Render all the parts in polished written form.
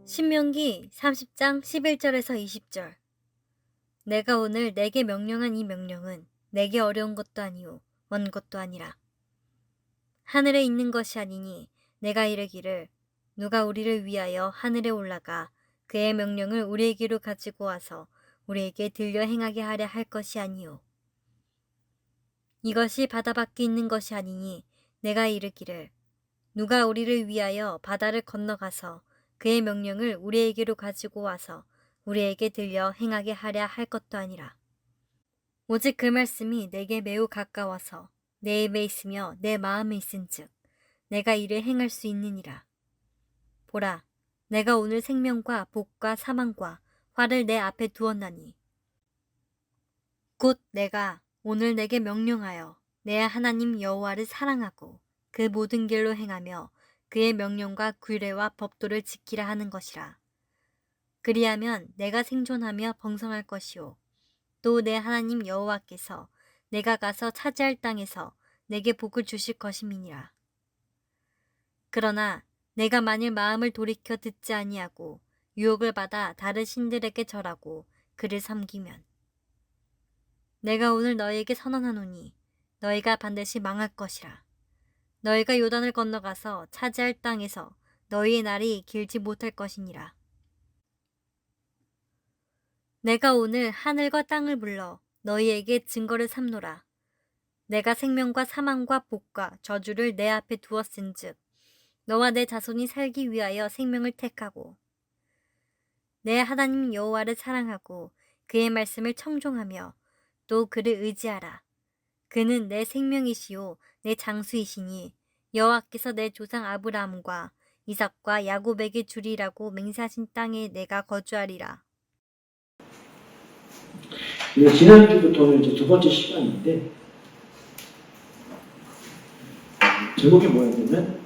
신명기 30장 11절에서 20절. 내가 오늘 내게 명령한 이 명령은 내게 어려운 것도 아니요 먼 것도 아니라 하늘에 있는 것이 아니니 내가 이르기를 누가 우리를 위하여 하늘에 올라가 그의 명령을 우리에게로 가지고 와서 우리에게 들려 행하게 하려 할 것이 아니요 이것이 바다 밖에 있는 것이 아니니 내가 이르기를 누가 우리를 위하여 바다를 건너가서 그의 명령을 우리에게로 가지고 와서 우리에게 들려 행하게 하려 할 것도 아니라 오직 그 말씀이 내게 매우 가까워서 내 입에 있으며 내 마음에 있은즉 내가 이를 행할 수 있느니라. 보라, 내가 오늘 생명과 복과 사망과 화를 내 앞에 두었나니 곧 내가 오늘 내게 명령하여 내 하나님 여호와를 사랑하고 그 모든 길로 행하며 그의 명령과 규례와 법도를 지키라 하는 것이라. 그리하면 내가 생존하며 번성할 것이요 또 내 하나님 여호와께서 내가 가서 차지할 땅에서 내게 복을 주실 것임이니라. 그러나 내가 만일 마음을 돌이켜 듣지 아니하고 유혹을 받아 다른 신들에게 절하고 그를 섬기면 내가 오늘 너희에게 선언하노니 너희가 반드시 망할 것이라. 너희가 요단을 건너가서 차지할 땅에서 너희의 날이 길지 못할 것이니라. 내가 오늘 하늘과 땅을 불러 너희에게 증거를 삼노라. 내가 생명과 사망과 복과 저주를 내 앞에 두었은즉 너와 내 자손이 살기 위하여 생명을 택하고 내 하나님 여호와를 사랑하고 그의 말씀을 청종하며 또 그를 의지하라. 그는 내 생명이시요 내 장수이시니 여호와께서 내 조상 아브라함과 이삭과 야곱에게 주리라고 맹세하신 땅에 내가 거주하리라. 지난주부터 이제 두 번째 시간인데 제목이 뭐였냐면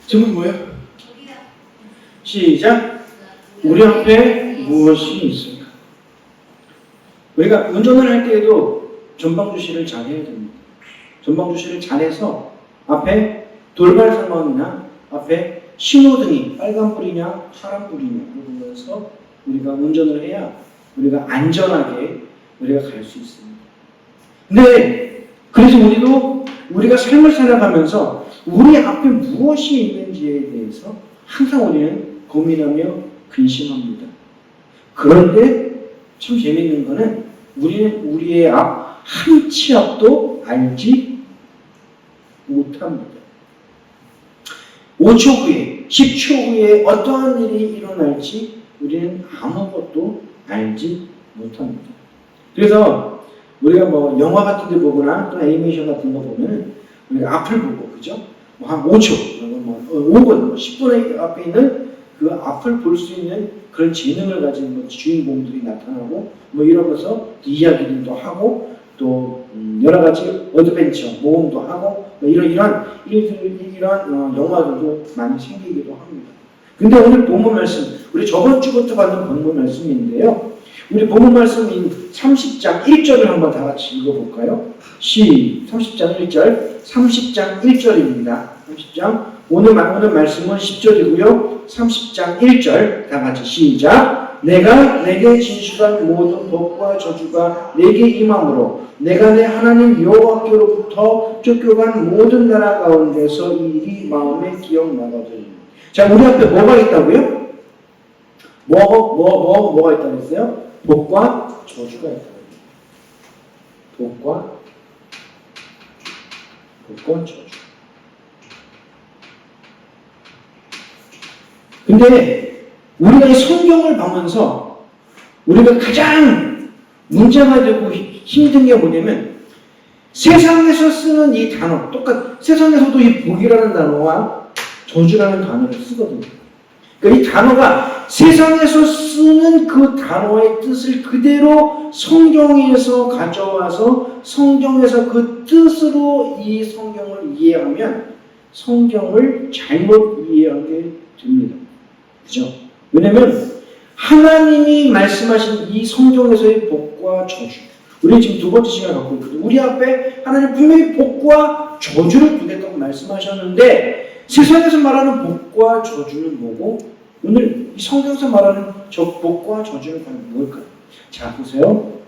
제목이 뭐예요? 시작! 우리 앞에 무엇이 있을까? 우리가 운전을 할 때에도 전방주시를 잘 해야 됩니다. 전방주시를 잘해서 앞에 돌발 상황이나 앞에 신호등이 빨간불이냐 파란불이냐 보면서 우리가 운전을 해야 우리가 안전하게 우리가 갈 수 있습니다. 근데 그래서 우리가 삶을 살아가면서 우리 앞에 무엇이 있는지에 대해서 항상 우리는 고민하며 근심합니다. 그런데 참 재미있는 거는 우리는 우리의 앞 한 치 앞도 알지 못합니다. 5초 후에, 10초 후에 어떠한 일이 일어날지 우리는 아무것도 알지 못합니다. 그래서 우리가 뭐 영화 같은 데 보거나 또 애니메이션 같은 거 보면은 우리가 앞을 보고, 그죠? 한 5초, 5분, 10분 앞에 있는 그 앞을 볼 수 있는 그런 재능을 가진 주인공들이 나타나고 뭐 이러면서 이야기들도 하고 또 여러 가지 어드벤처, 모험도 하고 뭐 이런 영화들도 많이 생기기도 합니다. 근데 오늘 본문 말씀, 우리 저번 주부터 받는 본문 말씀인데요. 우리 본문 말씀인 30장 1절을 한번 다 같이 읽어볼까요? 30장 1절, 30장 1절입니다. 30장, 오늘 말씀은 10절이고요. 30장 1절 다 같이 시작! 내가 내게 진술한 모든 복과 저주가 내게 임함으로 내가 내 하나님 여호와께로부터 쫓겨간 모든 나라 가운데서 이 일이 마음에 기억나거든. 자, 우리 앞에 뭐가 있다고요? 뭐가 있다고 했어요? 복과 저주가 있다고 했어요. 복과 저주. 근데 우리가 이 성경을 보면서 우리가 가장 문제가 되고 힘든 게 뭐냐면 세상에서 쓰는 이 단어, 세상에서도 이 복이라는 단어와 저주라는 단어를 쓰거든요. 그러니까 이 단어가 세상에서 쓰는 그 단어의 뜻을 그대로 성경에서 가져와서 성경에서 그 뜻으로 이 성경을 이해하면 성경을 잘못 이해하게 됩니다. 그죠? 왜냐면 하나님이 말씀하신 이 성경에서의 복과 저주, 우리 지금 두 번째 시간을 갖고 있거든요. 우리 앞에 하나님 분명히 복과 저주를 두겠다고 말씀하셨는데 세상에서 말하는 복과 저주는 뭐고 오늘 이 성경에서 말하는 저 복과 저주는 과연 뭘까요? 자, 보세요.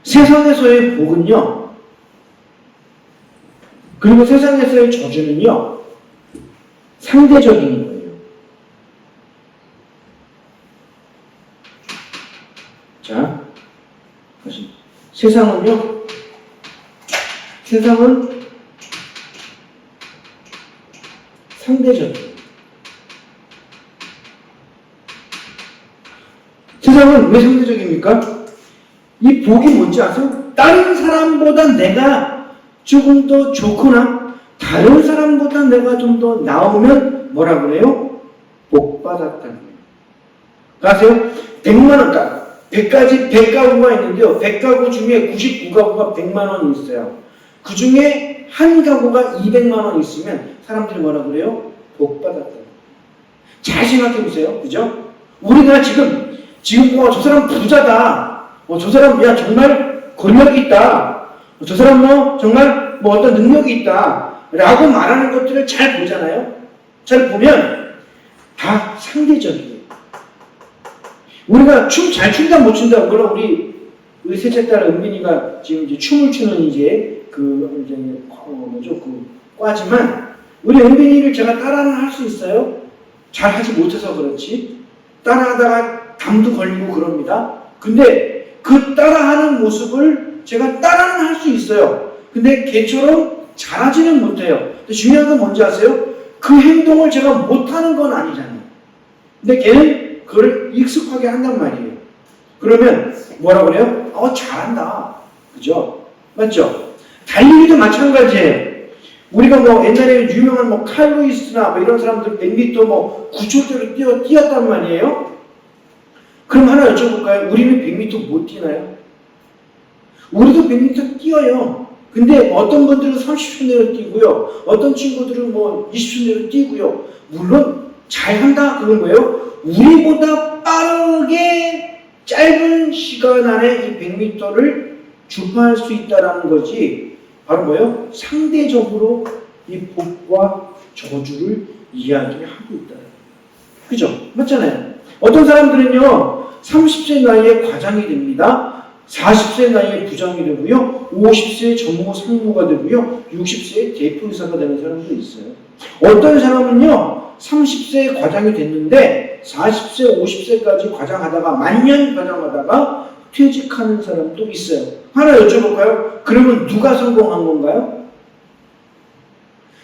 세상에서의 복은요, 그리고 세상에서의 저주는요, 상대적인 거예요. 자, 다시. 세상은 상대적이에요. 세상은 왜 상대적입니까? 이 복이 뭔지 아세요? 다른 사람보다 내가 조금 더 좋거나 다른 사람보다 내가 좀 더 나오면 뭐라 그래요? 복 받았다는 거예요. 아세요? 100만 원, 100가구가 있는데요. 100가구 중에 99가구가 100만 원이 있어요. 그 중에 한 가구가 200만 원 있으면 사람들이 뭐라 그래요? 복 받았다. 잘 생각해 보세요. 그죠? 우리가 지금 저 사람 부자다. 저 사람 정말 권력이 있다. 저 사람 정말 어떤 능력이 있다. 라고 말하는 것들을 잘 보잖아요. 잘 보면 다 상대적이에요. 우리가 춤 잘 춘다 못 춘다 물론 우리 셋째 딸 은빈이가 지금 이제 춤을 추는 그 과지만 우리 은빈이를 제가 따라는 할 수 있어요? 잘 하지 못해서 그렇지. 따라하다가 담도 걸리고 그럽니다. 근데 그 따라하는 모습을 제가 따라는 할 수 있어요. 근데 걔처럼 잘하지는 못해요. 근데 중요한 건 뭔지 아세요? 그 행동을 제가 못하는 건 아니잖아요. 근데 걔는 그걸 익숙하게 한단 말이에요. 그러면 뭐라 그래요? 잘한다. 그죠? 맞죠? 달리기도 마찬가지예요. 우리가 옛날에 유명한 칼 루이스나 이런 사람들 100m 9초대로 뛰었단 말이에요. 그럼 하나 여쭤볼까요? 우리는 100m 못 뛰나요? 우리도 100m 뛰어요. 근데 어떤 분들은 30초 내로 뛰고요. 어떤 친구들은 20초 내로 뛰고요. 물론 잘한다 그건 뭐예요? 우리보다 빠르게 짧은 시간 안에 이 100m를 주파할 수 있다는 거지. 바로 뭐예요? 상대적으로 이 복과 저주를 이야기하고 있다. 그죠? 맞잖아요. 어떤 사람들은요, 30세 나이에 과장이 됩니다. 40세 나이에 부장이 되고요. 50세에 전무 상무가 되고요. 60세에 대표이사가 되는 사람도 있어요. 어떤 사람은요, 30세에 과장이 됐는데 40세, 50세까지 과장하다가 만년 과장하다가 퇴직하는 사람도 있어요. 하나 여쭤볼까요? 그러면 누가 성공한 건가요?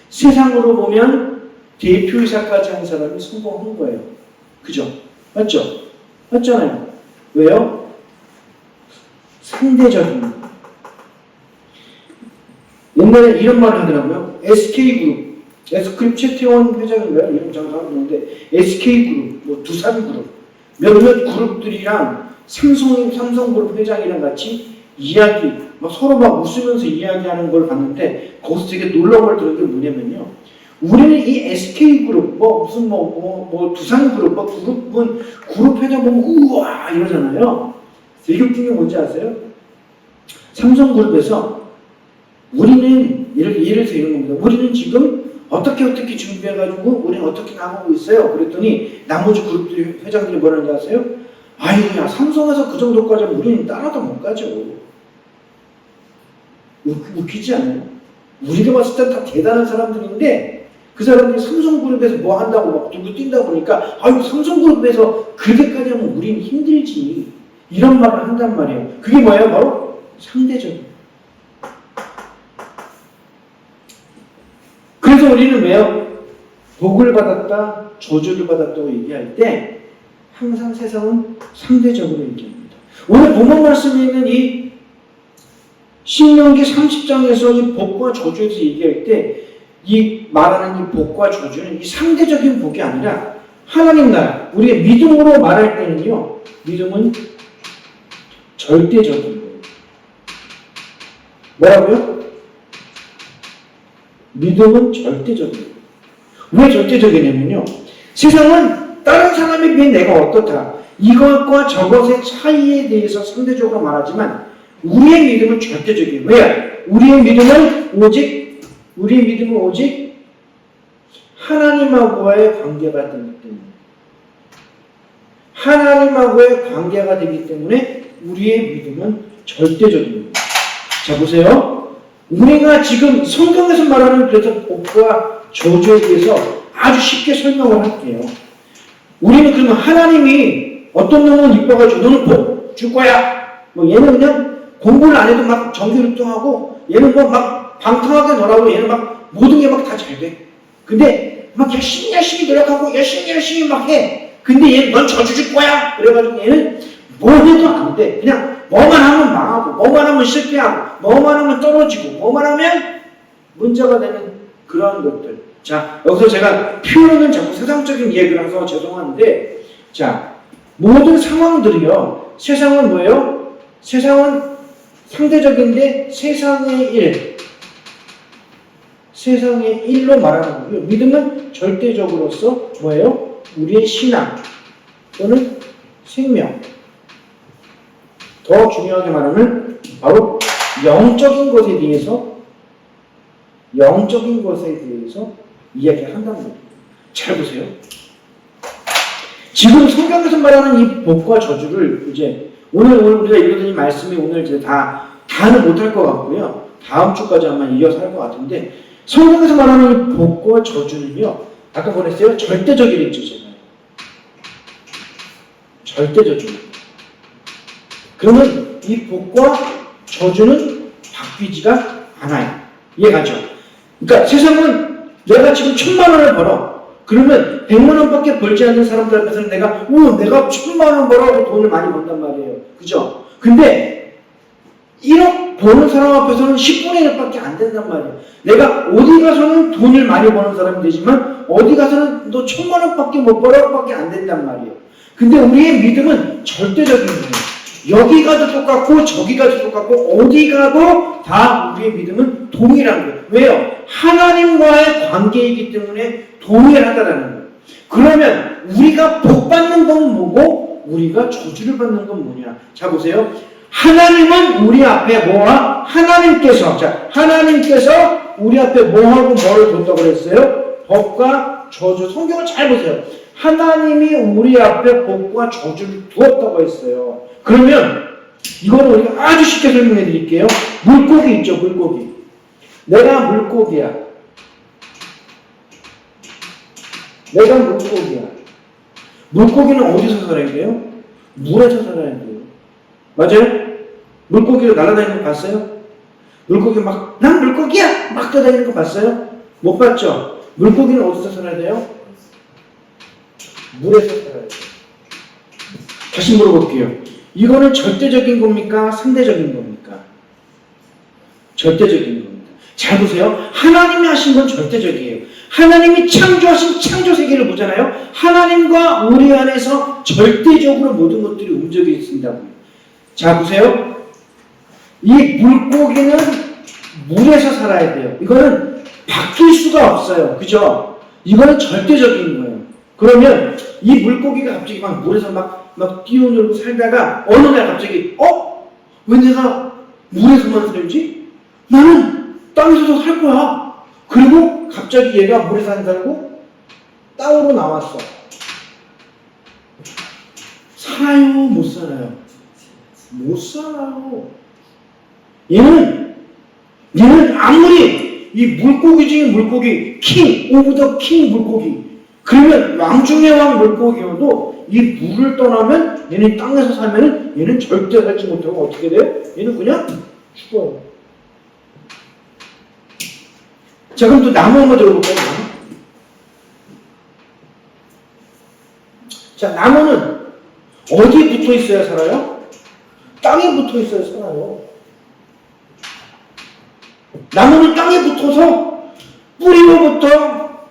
세상으로 보면 대표이사까지 한 사람이 성공한 거예요. 그죠? 맞죠? 맞잖아요. 왜요? 상대적인. 옛날에 이런 말을 하더라고요. SK그룹. S그룹 최태원 회장인가요? 이런 장사가 있는데 SK그룹, 두산그룹 몇몇 그룹들이랑 삼성그룹 회장이랑 같이 이야기, 서로 웃으면서 이야기하는 걸 봤는데 거기서 되게 놀라운 걸 들은 게 뭐냐면요. 우리는 이 SK그룹, 두산그룹, 그룹 회장 보면 우와 이러잖아요. 되게 웃긴 게 뭔지 아세요? 삼성그룹에서 우리는 예를 들어 이런 겁니다. 우리는 지금 어떻게 준비해가지고 우리는 어떻게 나가고 있어요. 그랬더니 나머지 그룹들이 회장들이 뭐라는지 아세요? 아이고야 삼성에서 그 정도까지 하면 우리는 따라도 못 가죠. 웃기지 않아요? 우리가 봤을 때 다 대단한 사람들인데 그 사람들이 삼성그룹에서 뭐 한다고 누구 뛴다고 보니까 아이고 삼성그룹에서 그렇게까지 하면 우리는 힘들지. 이런 말을 한단 말이에요. 그게 뭐예요? 바로 상대적이에요. 그래서 우리는 왜요? 복을 받았다, 저주를 받았다고 얘기할 때 항상 세상은 상대적으로 얘기합니다. 오늘 본문 말씀에 있는 이 신명기 30장에서 이 복과 저주에 대해서 얘기할 때 이 말하는 이 복과 저주는 이 상대적인 복이 아니라 하나님 나라, 우리의 믿음으로 말할 때는요, 믿음은 절대적인 거예요. 뭐라고요? 믿음은 절대적인 거예요. 왜 절대적이냐면요, 세상은 다른 사람에 비해 내가 어떻다, 이것과 저것의 차이에 대해서 상대적으로 말하지만 우리의 믿음은 절대적이에요. 왜? 우리의 믿음은 오직 하나님하고의 관계가 되기 때문에, 하나님하고의 관계가 되기 때문에 우리의 믿음은 절대적입니다. 자, 보세요. 우리가 지금 성경에서 말하는 그래서 복과 저주에 대해서 아주 쉽게 설명을 할게요. 우리는 그러면 하나님이 어떤 놈은 이뻐가지고 너는 복 줄 거야. 뭐 얘는 그냥 공부를 안 해도 막 정규율동하고, 얘는 뭐 막 방탕하게 놀아고, 얘는 막 모든 게 막 다 잘 돼. 근데 막 열심히 노력하고 열심히 막 해. 근데 얘는 넌 저주 줄 거야. 그래가지고 얘는 뭘 해도 안 돼. 그냥 뭐만 하면 망하고, 뭐만 하면 실패하고, 뭐만 하면 떨어지고, 뭐만 하면 문제가 되는 그런 것들. 자, 여기서 제가 표현은 자꾸 세상적인 얘기를 해서 죄송한데, 자, 모든 상황들이요, 세상은 뭐예요? 세상은 상대적인데 세상의 일로 말하는 거고요. 믿음은 절대적으로서 뭐예요? 우리의 신앙 또는 생명. 더 중요하게 말하면 바로 영적인 것에 대해서 이야기한다는 거예요. 잘 보세요. 지금 성경에서 말하는 이 복과 저주를 이제 오늘 우리가 읽었던 이 말씀이 오늘 이제 다는 못할 것 같고요. 다음 주까지 아마 이어서 할 것 같은데, 성경에서 말하는 이 복과 저주는요, 아까 뭐랬어요? 절대적이랬죠, 제가. 절대적이에요. 그러면 이 복과 저주는 바뀌지가 않아요. 이해가죠? 그러니까 세상은 내가 지금 1,000,000원을 벌어. 그러면 100만원밖에 벌지 않는 사람들 앞에서는 내가 1,000,000원 벌어 돈을 많이 번단 말이에요. 그죠? 근데 1억 버는 사람 앞에서는 10분의 1밖에 안 된단 말이에요. 내가 어디 가서는 돈을 많이 버는 사람이 되지만 어디 가서는 너 1,000만원밖에 못 벌어 밖에 안 된단 말이에요. 근데 우리의 믿음은 절대적인 거예요. 여기 가도 똑같고 저기 가도 똑같고 어디 가도 다 우리의 믿음은 동일한 거예요. 왜요? 하나님과의 관계이기 때문에 동일하다라는 거예요. 그러면 우리가 복 받는 건 뭐고 우리가 저주를 받는 건 뭐냐? 자, 보세요. 하나님은 우리 앞에 뭐와? 하나님께서 우리 앞에 뭐하고 뭐를 뒀다고 그랬어요? 복과 저주. 성경을 잘 보세요. 하나님이 우리 앞에 복과 저주를 두었다고 했어요. 그러면 이거는 우리가 아주 쉽게 설명해 드릴게요. 물고기 있죠, 물고기. 내가 물고기야. 물고기는 어디서 살아야 돼요? 물에서 살아야 돼요. 맞아요? 물고기를 날아다니는 거 봤어요? 물고기 난 물고기야! 막 떠다니는 거 봤어요? 못 봤죠? 물고기는 어디서 살아야 돼요? 물에서 살아야 돼요. 다시 물어볼게요. 이거는 절대적인 겁니까? 상대적인 겁니까? 절대적인 겁니다. 잘 보세요. 하나님이 하신 건 절대적이에요. 하나님이 창조하신 창조 세계를 보잖아요. 하나님과 우리 안에서 절대적으로 모든 것들이 움직여 있습니다. 자, 보세요. 이 물고기는 물에서 살아야 돼요. 이거는 바뀔 수가 없어요. 그죠? 이거는 절대적인 거예요. 그러면 이 물고기가 갑자기 막 물에서 막 뛰어놀고 살다가 어느 날 갑자기 왜 내가 물에서만 살지? 나는 땅에서도 살 거야. 그리고 갑자기 얘가 물에서 안 살고 땅으로 나왔어. 살아요? 못 살아요? 못 살아요. 얘는 아무리 이 물고기 중에 물고기 킹 오브 더 킹 물고기, 그러면 왕 중의 왕 물고기여도 이 물을 떠나면, 얘는 땅에서 살면은 얘는 절대 살지 못하고 어떻게 돼요? 얘는 그냥 죽어요. 자, 그럼 또 나무 한번 들어볼까요? 자, 나무는 어디에 붙어 있어야 살아요? 땅에 붙어 있어야 살아요. 나무는 땅에 붙어서 뿌리로부터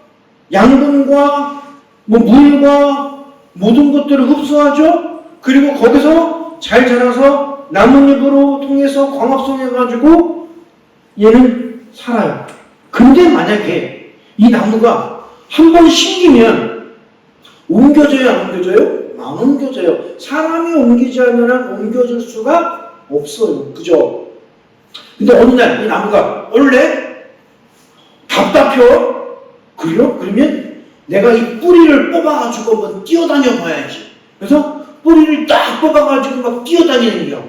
양분과 뭐 물과 모든 것들을 흡수하죠. 그리고 거기서 잘 자라서 나뭇잎으로 통해서 광합성해가지고 얘는 살아요. 근데 만약에 이 나무가 한 번 심기면 옮겨져요, 안 옮겨져요? 안 옮겨져요. 사람이 옮기지 않으면 옮겨질 수가 없어요. 그죠? 근데 어느 날 이 나무가 원래 답답해요. 그래요? 그러면 내가 이 뿌리를 뽑아가지고 한번 뛰어다녀 봐야지. 그래서 뿌리를 딱 뽑아가지고 막 뛰어다니는 거야.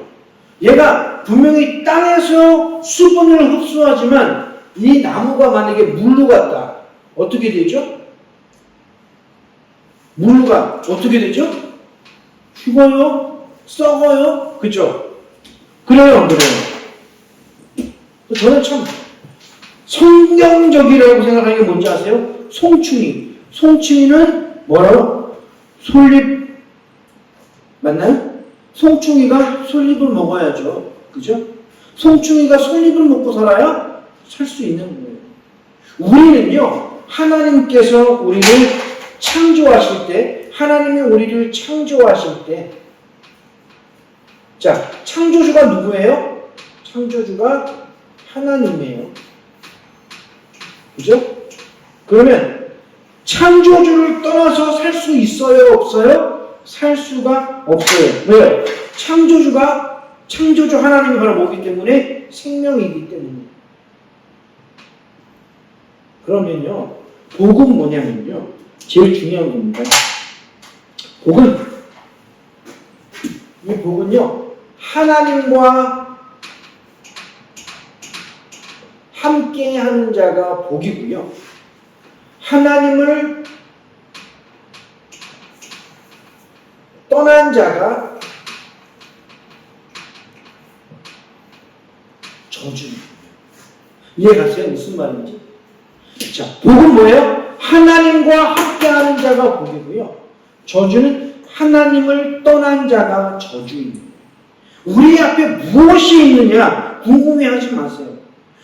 얘가 분명히 땅에서 수분을 흡수하지만 이 나무가 만약에 물로 갔다. 어떻게 되죠? 물로가 어떻게 되죠? 죽어요? 썩어요? 그죠? 그래요, 안 그래요? 저는 참 성경적이라고 생각하는 게 뭔지 아세요? 송충이. 송충이는 뭐라고? 솔잎 맞나요? 송충이가 솔잎을 먹어야죠. 그죠? 송충이가 솔잎을 먹고 살아야 살 수 있는 거예요. 우리는요, 하나님께서 우리를 창조하실 때, 하나님이 우리를 창조하실 때, 자, 창조주가 누구예요? 창조주가 하나님이에요. 그죠? 그러면 창조주를 떠나서 살 수 있어요? 없어요? 살 수가 없어요. 왜요? 창조주 하나님이 바로 뭐기 때문에? 생명이기 때문에. 그러면요, 복은 뭐냐면요, 제일 중요한 겁니다. 이 복은요, 하나님과 함께 하는 자가 복이고요. 하나님을 떠난 자가 저주입니다. 이해가세요? 무슨 말인지? 자, 복은 뭐예요? 하나님과 함께하는 자가 복이고요. 저주는 하나님을 떠난 자가 저주입니다. 우리 앞에 무엇이 있느냐 궁금해하지 마세요.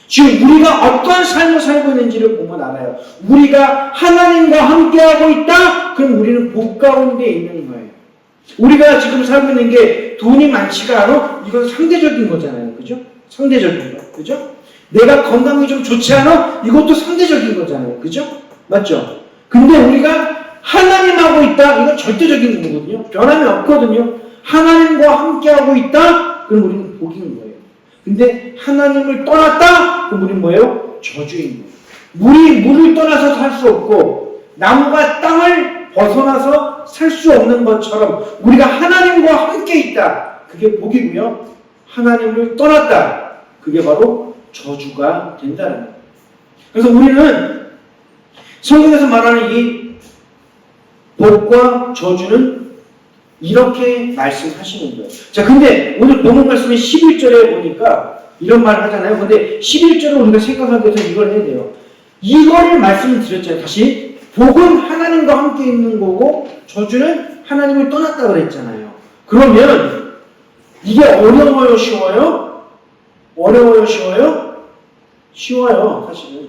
지금 우리가 어떤 삶을 살고 있는지를 보면 알아요. 우리가 하나님과 함께하고 있다? 그럼 우리는 복 가운데 있는 거예요. 우리가 지금 살고 있는 게 돈이 많지가 않아? 이건 상대적인 거잖아요. 그죠? 상대적인 거. 그죠? 내가 건강이 좀 좋지 않아? 이것도 상대적인 거잖아요. 그죠? 맞죠? 근데 우리가 하나님하고 있다? 이건 절대적인 거거든요. 변함이 없거든요. 하나님과 함께하고 있다? 그럼 우리는 복인 거예요. 근데 하나님을 떠났다? 그럼 우리는 뭐예요? 저주인 거예요. 물을 떠나서 살 수 없고 나무가 땅을 벗어나서 살 수 없는 것처럼 우리가 하나님과 함께 있다. 그게 복이고요. 하나님을 떠났다. 그게 바로 저주가 된다는 거예요. 그래서 우리는 성경에서 말하는 이 복과 저주는 이렇게 말씀하시는 거예요. 자, 근데 오늘 본문 말씀의 11절에 보니까 이런 말을 하잖아요. 근데 11절을 우리가 생각하기 위해서 이걸 해야 돼요. 이거를 말씀을 드렸잖아요. 다시. 복은 하나님과 함께 있는 거고 저주는 하나님을 떠났다 그랬잖아요. 그러면 이게 어려워요? 쉬워요? 어려워요? 쉬워요? 쉬워요. 사실은.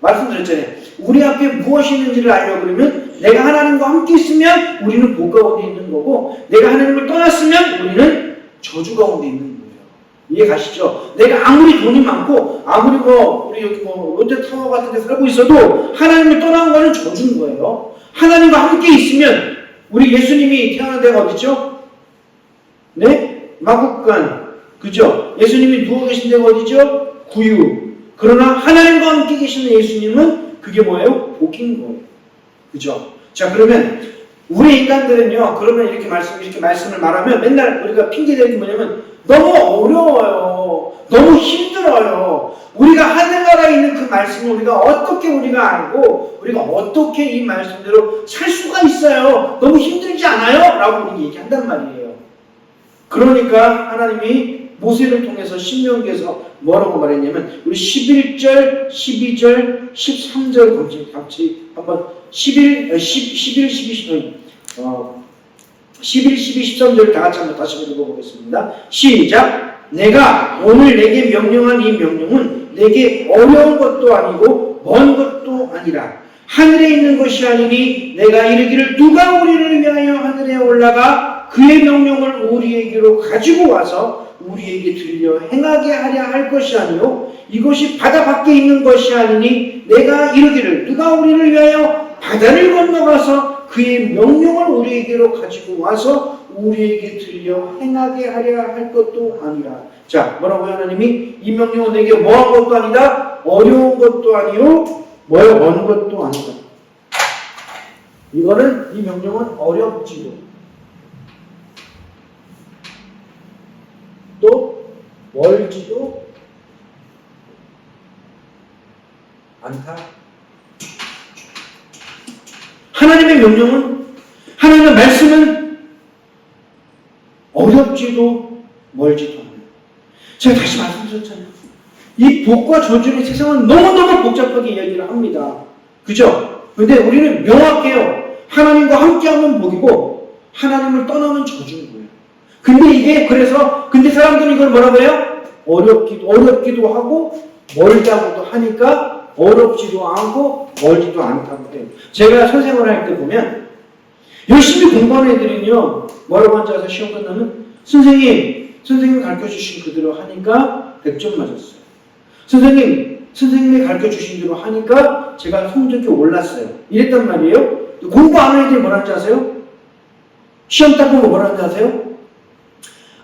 말씀드렸잖아요. 우리 앞에 무엇이 있는지를 알려고 그러면 내가 하나님과 함께 있으면 우리는 복 가운데 있는 거고 내가 하나님을 떠났으면 우리는 저주 가운데 있는 거예요. 이해 가시죠? 내가 아무리 돈이 많고 아무리 우리 여기 롯데타워 같은 데 살고 있어도 하나님을 떠난 거는 저주인 거예요. 하나님과 함께 있으면 우리 예수님이 태어난 데가 어디죠? 네? 마국간. 그죠? 예수님이 누워 계신 데가 어디죠? 구유. 그러나 하나님과 함께 계시는 예수님은 그게 뭐예요? 복인 거예요. 그죠? 자, 그러면 우리 인간들은요, 그러면 이렇게 말씀을 말하면 맨날 우리가 핑계대는 게 뭐냐면 너무 어려워요. 너무 힘들어요. 우리가 하늘나라에 있는 그 말씀을 우리가 어떻게 알고 우리가 어떻게 이 말씀대로 살 수가 있어요. 너무 힘들지 않아요? 라고 우리 얘기한단 말이에요. 그러니까 하나님이 모세를 통해서 신명기에서 뭐라고 말했냐면 우리 11절, 12절, 13절 같이 한번 11, 12, 13절 다 같이 한번 다시 읽어보겠습니다. 시작! 내가 오늘 내게 명령한 이 명령은 내게 어려운 것도 아니고 먼 것도 아니라 하늘에 있는 것이 아니니 내가 이르기를 누가 우리를 위하여 하늘에 올라가 그의 명령을 우리에게로 가지고 와서 우리에게 들려 행하게 하려 할 것이 아니요 이것이 바다 밖에 있는 것이 아니니 내가 이르기를 누가 우리를 위하여 바다를 건너가서 그의 명령을 우리에게로 가지고 와서 우리에게 들려 행하게 하려 할 것도 아니라. 자, 뭐라고요? 하나님이 이 명령은 내게 뭐한 것도 아니다, 어려운 것도 아니요 뭐요? 먼 것도 아니다. 이거는 이 명령은 어렵지도 또 멀지도 않다. 하나님의 명령은, 하나님의 말씀은 어렵지도 멀지도 않아요. 제가 다시 말씀드렸잖아요. 이 복과 저주의 세상은 너무너무 복잡하게 이야기를 합니다. 그죠? 근데 우리는 명확해요. 하나님과 함께하면 복이고 하나님을 떠나면 저주인 거예요. 근데 이게 그래서 근데 사람들은 이걸 뭐라고 해요? 어렵기도 하고 멀다고도 하니까 어렵지도 않고 멀지도 않다고 해요. 제가 선생을 할 때 보면 열심히 공부하는 애들은요 뭐라고 하는지 아세요? 시험 끝나면 선생님 가르쳐주신 그대로 하니까 100점 맞았어요. 선생님이 가르쳐주신 대로 하니까 제가 성적이 올랐어요. 이랬단 말이에요. 공부 안 하는 애들이 뭐라는지 아세요? 시험 딱 보고 뭐라는지 아세요?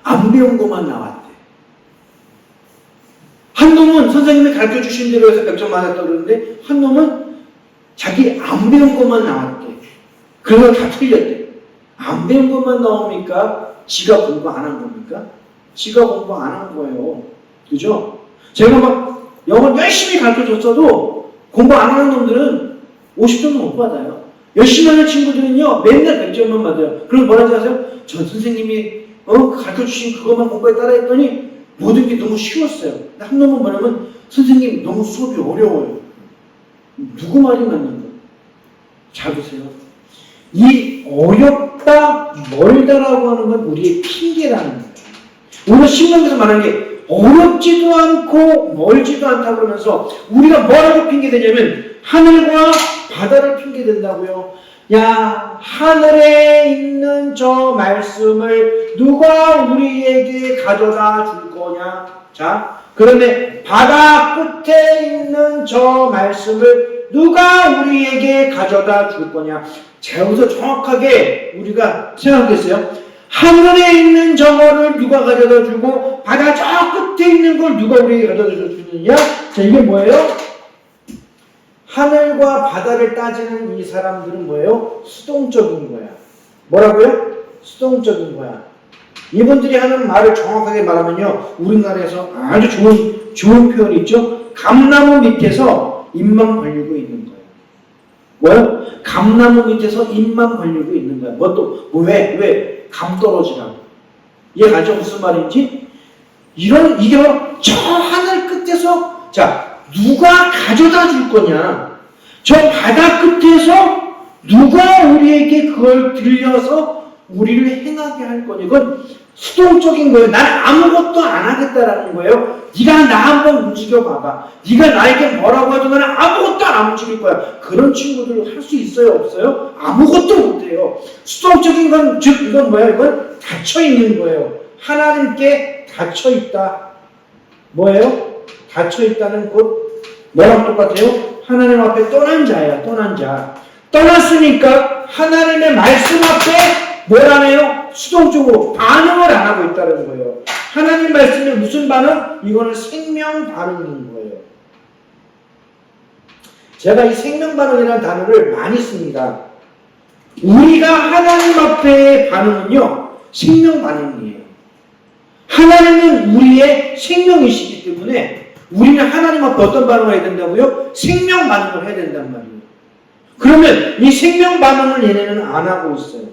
안 배운 것만 나왔대. 한 놈은 선생님이 가르쳐주신 대로 해서 100점 맞았다고 그러는데 한 놈은 자기 안 배운 것만 나왔대. 그래서 다 틀렸대. 안 배운 것만 나오니까 지가 공부 안 한 겁니까? 지가 공부 안 한 거예요. 그죠? 제가 막 영어 열심히 가르쳐줬어도 공부 안 하는 놈들은 50점은 못 받아요. 열심히 하는 친구들은요 맨날 100점만 받아요. 그럼 뭐라지 아세요? 전 선생님이 가르쳐주신 그것만 공부에 따라 했더니 모든 게 너무 쉬웠어요. 한 놈은 뭐냐면 선생님 너무 수업이 어려워요. 누구 말이 맞는가? 잘 보세요. 이 어렵다 멀다라고 하는 건 우리의 핑계라는 거예요. 오늘 신명에서 말하는 게 어렵지도 않고 멀지도 않다 그러면서 우리가 뭐라고 핑계대냐면 하늘과 바다를 핑계댄다고요. 야, 하늘에 있는 저 말씀을 누가 우리에게 가져다 줄 거냐? 자, 그런데 바다 끝에 있는 저 말씀을 누가 우리에게 가져다 줄 거냐? 자, 여기서 정확하게 우리가 생각했어요. 하늘에 있는 저거를 누가 가져다 주고 바다 저 끝에 있는 걸 누가 우리에게 가져다 주느냐? 자, 이게 뭐예요? 하늘과 바다를 따지는 이 사람들은 뭐예요? 수동적인 거야. 뭐라고요? 수동적인 거야. 이분들이 하는 말을 정확하게 말하면요, 우리나라에서 아주 좋은 표현이 있죠? 감나무 밑에서 입만 벌리고 있는 거예요. 뭐요? 감나무 밑에서 입만 벌리고 있는 거야. 왜? 감 떨어지라고. 이해가죠? 무슨 말인지? 이게 저 하늘 끝에서, 자, 누가 가져다 줄 거냐? 저 바다 끝에서 누가 우리에게 그걸 들려서 우리를 행하게 할 거냐? 이건 수동적인 거예요. 난 아무것도 안 하겠다라는 거예요. 네가 나 한번 움직여봐봐. 네가 나에게 뭐라고 하든 나는 아무것도 안 움직일 거야. 그런 친구들 할 수 있어요? 없어요? 아무것도 못해요. 수동적인 건, 즉 이건 뭐야? 이건 닫혀있는 거예요. 하나님께 닫혀있다. 뭐예요? 닫혀있다는 것 뭐랑 똑같아요? 하나님 앞에 떠난 자예요. 떠난 자. 떠났으니까 하나님의 말씀 앞에 뭘 안 해요? 수동적으로 반응을 안 하고 있다는 거예요. 하나님 말씀에 무슨 반응? 이거는 생명 반응인 거예요. 제가 이 생명 반응이라는 단어를 많이 씁니다. 우리가 하나님 앞에 반응은요, 생명 반응이에요. 하나님은 우리의 생명이시기 때문에 우리는 하나님 앞에 어떤 반응을 해야 된다고요? 생명 반응을 해야 된단 말이에요. 그러면 이 생명 반응을 얘네는 안 하고 있어요.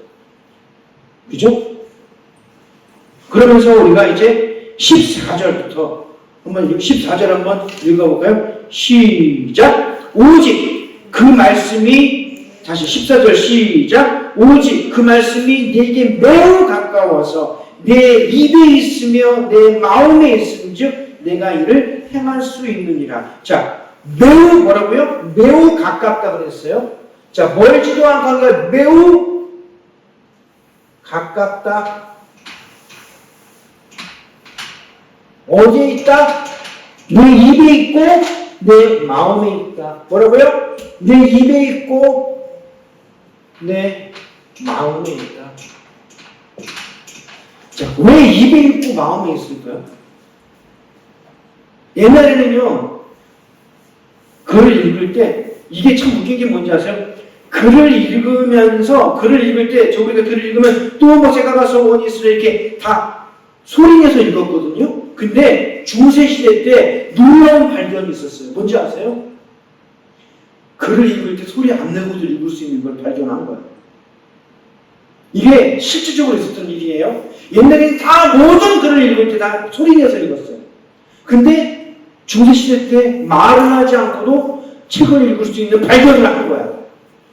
그죠? 그러면서 우리가 이제 14절부터 한번 14절 한번 읽어볼까요? 시작! 오직 그 말씀이 다시 14절 시작! 오직 그 말씀이 내게 매우 가까워서 내 입에 있으며 내 마음에 있음즉 내가 이를 행할 수 있느니라. 자, 매우 뭐라고요? 매우 가깝다 그랬어요. 자, 멀지도 않은 관계가 매우 가깝다. 어디에 있다? 내 입에 있고 내 마음에 있다. 뭐라고요? 내 입에 있고 내 마음에 있다. 자, 왜 입에 있고 마음에 있을까요? 옛날에는요, 글을 읽을 때 이게 참 웃긴 게 뭔지 아세요? 글을 읽으면서 글을 읽을 때 우리가 글을 읽으면 또 뭐 생각해서 원이스를 이렇게 다 소리내서 읽었거든요. 근데 중세 시대 때 놀라운 발견이 있었어요. 뭔지 아세요? 글을 읽을 때 소리 안 내고도 읽을 수 있는 걸 발견한 거예요. 이게 실질적으로 있었던 일이에요. 옛날에는 다 모든 글을 읽을 때 다 소리내서 읽었어요. 근데 중세 시대 때 말을 하지 않고도 책을 읽을 수 있는 발견을 한 거야.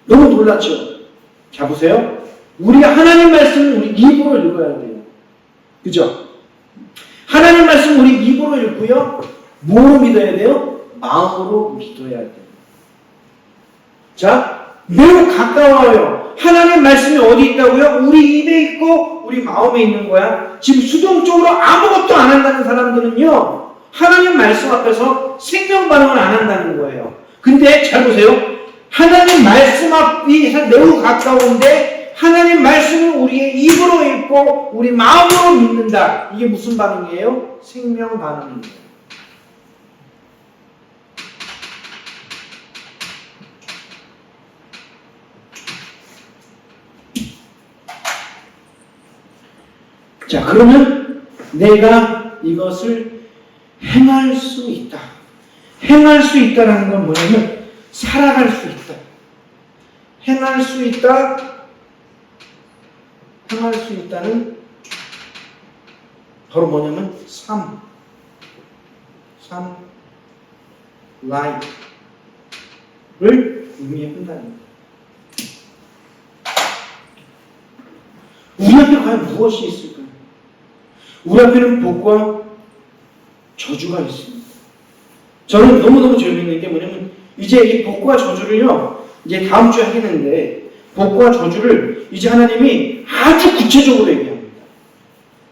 너무 놀랐죠? 자, 보세요. 우리가 하나님 말씀을 우리 입으로 읽어야 돼요. 그죠? 하나님 말씀 우리 입으로 읽고요. 뭐로 믿어야 돼요? 마음으로 믿어야 돼요. 자, 매우 가까워요. 하나님 말씀이 어디 있다고요? 우리 입에 있고 우리 마음에 있는 거야. 지금 수동적으로 아무것도 안 한다는 사람들은요, 하나님 말씀 앞에서 생명 반응을 안 한다는 거예요. 근데 잘 보세요. 하나님 말씀 앞이 매우 가까운데 하나님 말씀을 우리의 입으로 읽고 우리 마음으로 믿는다. 이게 무슨 반응이에요? 생명 반응입니다. 자, 그러면 내가 이것을 행할 수 있다. 행할 수 있다는 건 뭐냐면 살아갈 수 있다. 행할 수 있다. 행할 수 있다는 바로 뭐냐면 삶, life를 의미한다는 거예요. 우리 앞에 과연 무엇이 있을까요? 우리 앞에는 복과 저주가 있습니다. 저는 너무너무 재미있는 게 뭐냐면 이제 이 복과 저주를요, 이제 다음 주에 하겠는데 복과 저주를 이제 하나님이 아주 구체적으로 얘기합니다.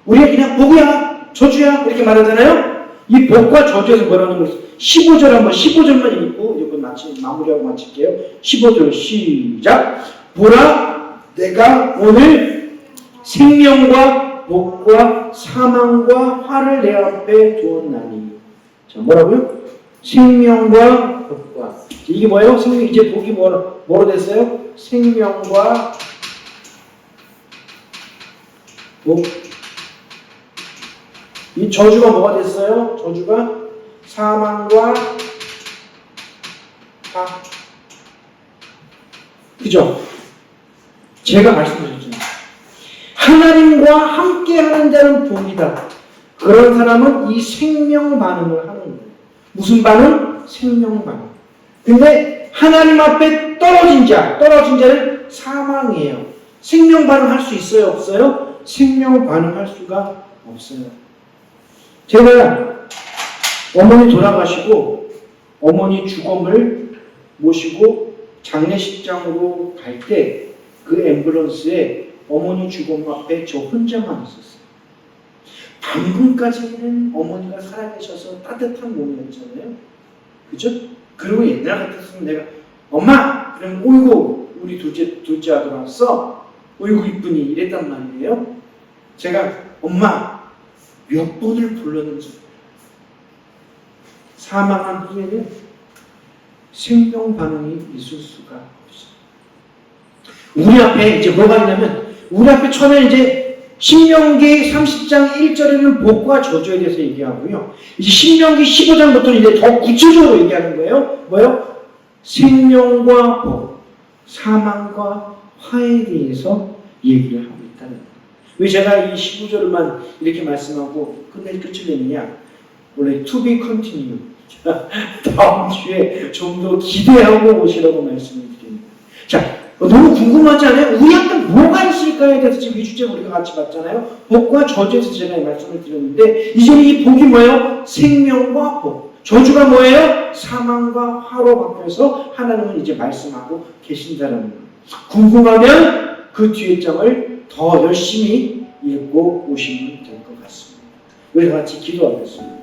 우리가 그냥 복이야, 저주야 이렇게 말하잖아요. 이 복과 저주에서 뭐라는 거예요? 15절 한번 15절만 읽고 이거 마무리하고 마칠게요. 15절 시작. 보라, 내가 오늘 생명과 복과 사망과 화를 내 앞에 두었나니. 자, 뭐라고요? 생명과 복과. 이게 뭐예요? 이제 복이 뭐로 됐어요? 생명과 복. 이 저주가 뭐가 됐어요? 저주가 사망과 화. 그죠? 제가 말씀드렸잖아요. 하나님과 함께 하는 자는 복이다. 그런 사람은 이 생명 반응을 하는 거예요. 무슨 반응? 생명 반응. 근데 하나님 앞에 떨어진 자는 사망이에요. 생명 반응할 수 있어요? 없어요? 생명 반응할 수가 없어요. 제가 어머니 돌아가시고 어머니 주검을 모시고 장례식장으로 갈 때 그 앰뷸런스에 어머니 주검 앞에 저 혼자만 있었어요. 방금까지는 어머니가 살아계셔서 따뜻한 몸이었잖아요. 그죠? 그리고 옛날 같았으면 내가 엄마! 그러면 어이구 우리 둘째 아들 왔어? 어이구 이쁘니 이랬단 말이에요. 제가 엄마 몇 번을 불렀는지 사망한 후에는 생명 반응이 있을 수가 없어요. 우리 앞에 이제 뭐가 있냐면 우리 앞에 처음에 이제 신명기 30장 1절에는 복과 저주에 대해서 얘기하고요. 이제 신명기 15장부터 이제 더 구체적으로 얘기하는 거예요. 뭐요? 생명과 복, 사망과 화에 대해서 얘기를 하고 있다는 거예요. 왜 제가 이 15절만 이렇게 말씀하고 끝을 냈느냐? 원래 to be continue. 다음 주에 좀 더 기대하고 오시라고 말씀을 드립니다. 자, 너무 궁금하지 않아요? 우리 앞에 뭐가 있을까에 대해서 지금 이 주제 우리가 같이 봤잖아요. 복과 저주에서 제가 이 말씀을 드렸는데 이제 이 복이 뭐예요? 생명과 복. 저주가 뭐예요? 사망과 화로 바뀌어서 하나님은 이제 말씀하고 계신다는 거예요. 궁금하면 그 뒤에 장을 더 열심히 읽고 오시면 될 것 같습니다. 우리 같이 기도하겠습니다.